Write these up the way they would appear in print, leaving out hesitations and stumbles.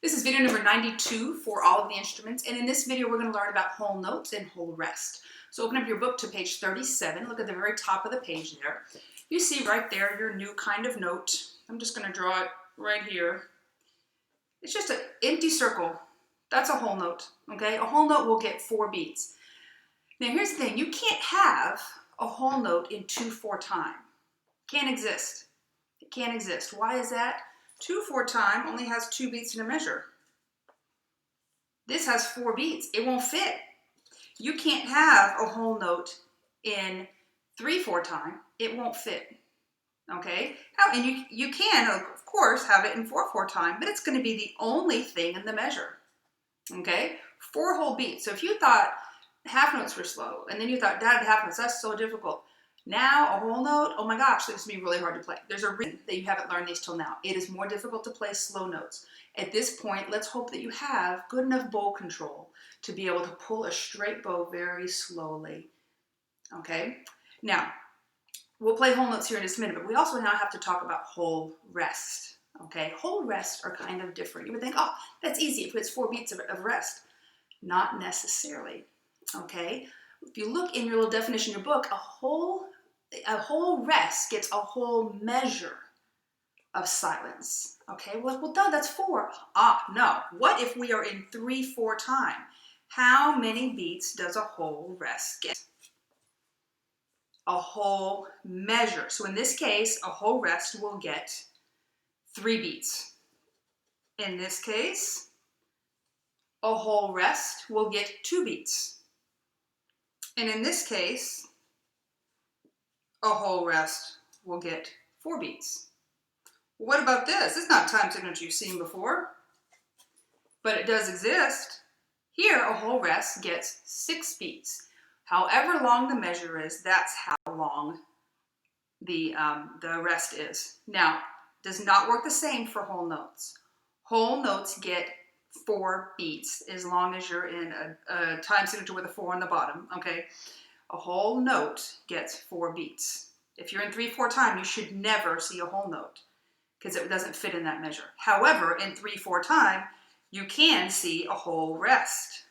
This is video number 92 for all of the instruments, and in this video we're going to learn about whole notes and whole rest. So open up your book to page 37, look at the very top of the page there. You see right there your new kind of note. I'm just going to draw it right here. It's just an empty circle. That's a whole note, okay? A whole note will get 4 beats. Now here's the thing, you can't have a whole note in 2/4 time. Can't exist. It can't exist. Why is that? 2/4 time only has 2 beats in a measure. This has 4 beats. It won't fit. You can't have a whole note in 3/4 time. It won't fit. Okay? Oh, and you can, of course, have it in 4/4 time, but it's going to be the only thing in the measure. Okay? 4 whole beats. So if you thought half notes were slow, and then you thought, Dad, half notes, that's so difficult. Now, a whole note, oh my gosh, this is going to be really hard to play. There's a reason that you haven't learned these till now. It is more difficult to play slow notes. At this point, let's hope that you have good enough bow control to be able to pull a straight bow very slowly. Okay? Now, we'll play whole notes here in just a minute, but we also now have to talk about whole rest. Okay? Whole rests are kind of different. You would think, oh, that's easy if it's 4 beats of rest. Not necessarily. Okay? If you look in your little definition in your book, a whole rest gets a whole measure of silence. Okay, well done, that's 4. No. What if we are in 3/4 time? How many beats does a whole rest get? A whole measure. So in this case, a whole rest will get 3 beats. In this case, a whole rest will get 2 beats. And in this case, a whole rest will get 4 beats. What about this? It's not a time signature you've seen before, but it does exist. Here, a whole rest gets 6 beats. However long the measure is, that's how long the rest is. Now, does not work the same for whole notes. Whole notes get 4 beats as long as you're in a time signature with a 4 on the bottom, okay? A whole note gets 4 beats. If you're in 3/4 time, you should never see a whole note because it doesn't fit in that measure. However, in 3/4 time, you can see a whole rest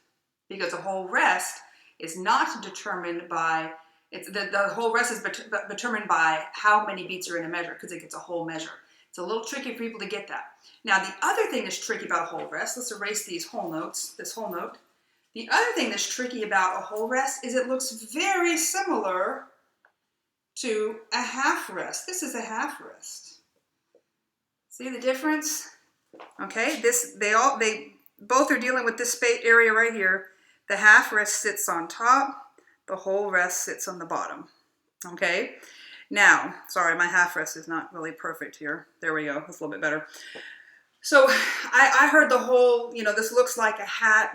because a whole rest is not determined by, the whole rest is determined by how many beats are in a measure because it gets a whole measure. It's a little tricky for people to get that. Now, the other thing that's tricky about a whole rest, let's erase these whole notes, this whole note. The other thing that's tricky about a whole rest is it looks very similar to a half rest. This is a half rest. See the difference? Okay, they both are dealing with this space area right here. The half rest sits on top, the whole rest sits on the bottom. Okay? Now, sorry, my half rest is not really perfect here. There we go, that's a little bit better. So I heard the whole, this looks like a hat,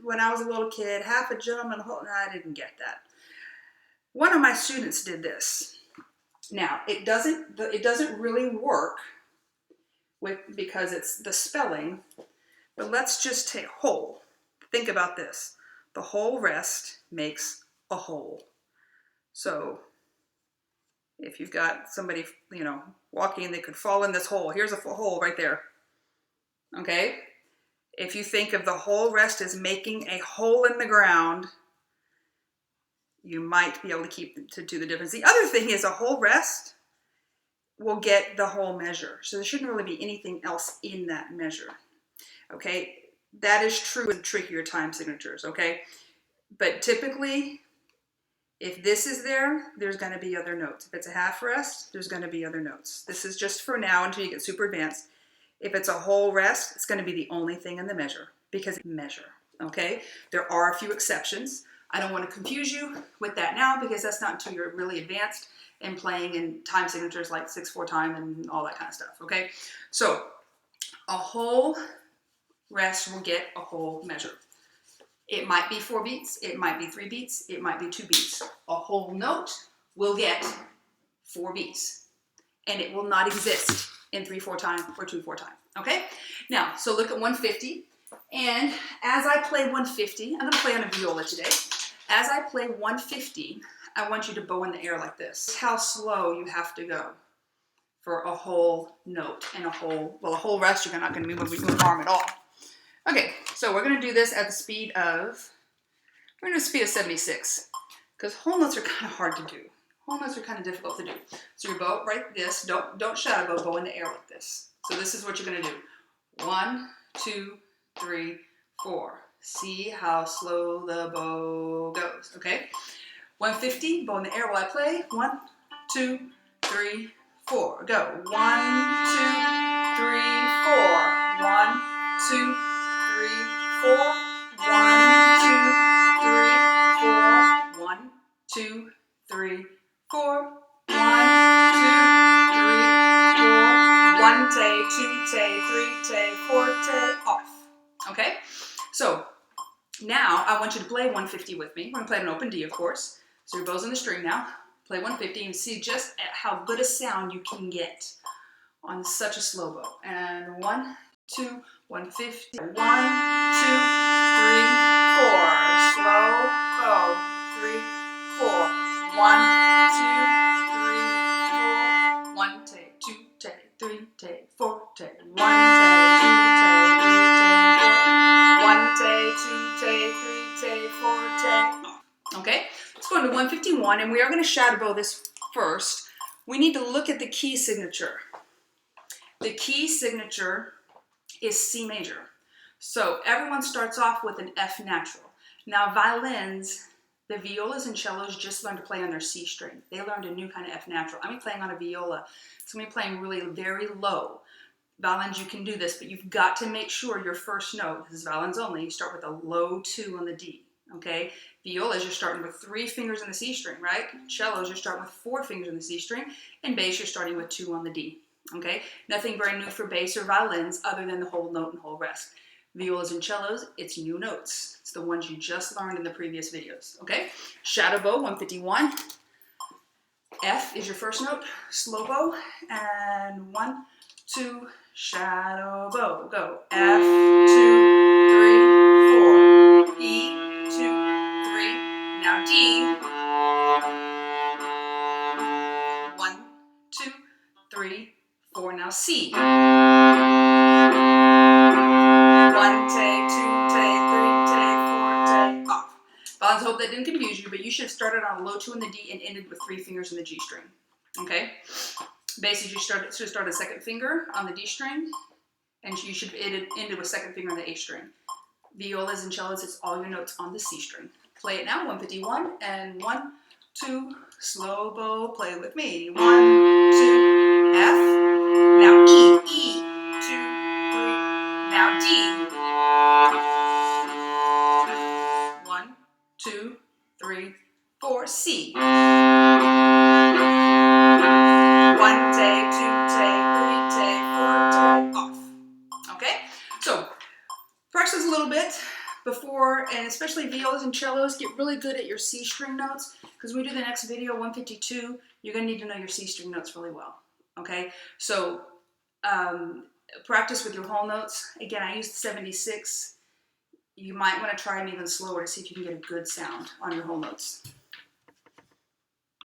when I was a little kid, half a gentleman, I didn't get that. One of my students did this. Now, it doesn't really work because it's the spelling, but let's just take whole. Think about this. The whole rest makes a whole. So if you've got somebody, walking, they could fall in this hole. Here's a hole right there. Okay? If you think of the whole rest as making a hole in the ground, you might be able to do the difference. The other thing is a whole rest will get the whole measure. So there shouldn't really be anything else in that measure. Okay? That is true with trickier time signatures, okay? But typically, if this is there, there's going to be other notes. If it's a half rest, there's going to be other notes. This is just for now until you get super advanced. If it's a whole rest, it's going to be the only thing in the measure because measure, okay? There are a few exceptions. I don't want to confuse you with that now because that's not until you're really advanced and playing in time signatures like 6/4 time and all that kind of stuff, okay? So a whole rest will get a whole measure. It might be 4 beats, it might be 3 beats, it might be 2 beats. A whole note will get 4 beats, and it will not exist in 3/4 time or 2/4 time, okay? Now, so look at 150, and as I play 150, I'm gonna play on a viola today. As I play 150, I want you to bow in the air like this. How slow you have to go for a whole note and a whole rest. You're not going to be moving your arm at all. Okay, so we're going to do this at the speed of, 76, because whole notes are kind of hard to do. Whole notes are kind of difficult to do. So your bow right this, don't shadow bow in the air like this. So this is what you're going to do. 1, 2, 3, 4. See how slow the bow goes, okay? 150, bow in the air while I play. 1, 2, 3, 4. Go. 1, 2, 3, 4. 1, 2, 3, 4. 1, 2, 3, 4. 1, 2, 3, 4. 1 tay, 2 tay, 3 tay, 4 tay, off. Okay? So now I want you to play 150 with me. We're going to play an open D, of course. So your bow's on the string now. Play 150 and see just how good a sound you can get on such a slow bow. And 1, 2, 150. 1, 2, 3, 4. Slow bow. 3, 4. 1, 2, 3, 4. 1 tay, 2 tay, 3 tay, 4 tay. 1 tay, 2 tay, 3 tay, 4. 1 tay, 2 tay, 3 tay, 4 tay. Okay, let's go into 151, and we are going to shadow bow this first. We need to look at the key signature. The key signature is C major. So everyone starts off with an F natural. Now violins, the violas and cellos just learn to play on their C string. They learned a new kind of F natural. I'm playing on a viola, so I'm playing really very low. Violins, you can do this, but you've got to make sure your first note, this is violins only, you start with a low 2 on the D, okay? Violas, you're starting with 3 fingers on the C string, right? Cellos, you're starting with 4 fingers on the C string, and bass, you're starting with 2 on the D, okay? Nothing brand new for bass or violins other than the whole note and whole rest. Violas and cellos, it's new notes. It's the ones you just learned in the previous videos, okay? Shadow bow, 151. F is your first note, slow bow, and 1, 2, shadow bow, go. F, 2, 3, 4. E, 2, 3. Now D. 1, 2, 3, 4. Now C. 1 tay, 2 tay, 3 tay, 4 tay, off. I hope that didn't confuse you, but you should have started on a low 2 in the D and ended with 3 fingers in the G string. Okay? Basses, you should start a second finger on the D string, and you should end it with second finger on the A string. Violas and cellos, it's all your notes on the C string. Play it now, 151, and 1, 2, slow bow, play with me. 1, 2, F, now E, 2, 3, now D. 1, 2, 3, 4, C. 1 tay, 2 tay, 3 tay, 4 tay, off. Okay? So, practice a little bit before, and especially violas and cellos, get really good at your C string notes, because when we do the next video, 152, you're going to need to know your C string notes really well. Okay? So, practice with your whole notes. Again, I used 76. You might want to try them even slower to see if you can get a good sound on your whole notes.